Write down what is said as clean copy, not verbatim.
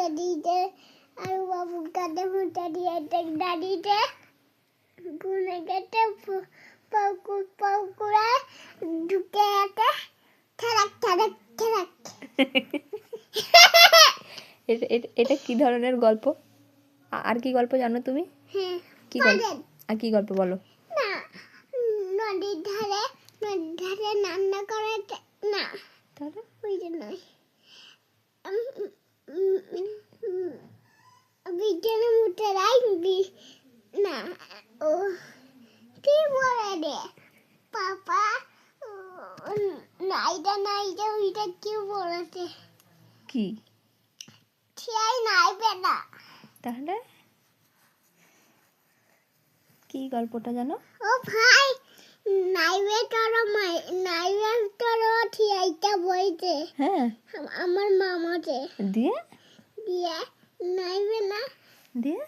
মুটা দিতে আর বাবু কাঁধে মুটা দিয়ে দাঁড়িয়ে গুনে গেতে পাউকুড়া ঢুকে আছে ঠেলাক ঠেলাক ঠেলাক। এটা কি ধরনের গল্প? আর কি গল্প জানো তুমি? হ্যাঁ, কি গল্প? আর কি গল্প বলো? না, নদীর ধারে রান্না করে না, তাহলে ওই জন্য বিজ্ঞানে মুটে না, ও কি বলে রে পাপা, নাইটা ওইটা কি বলেছে? কি ঠিয়াই নাইবে না। তাহলে কি গল্পটা জানো? ও ভাই, নাইবে তোর ঠিয়াইটা বইতে। হ্যাঁ, আমার মামাতে দিয়ে দিয়ে নাইবে না দিয়ে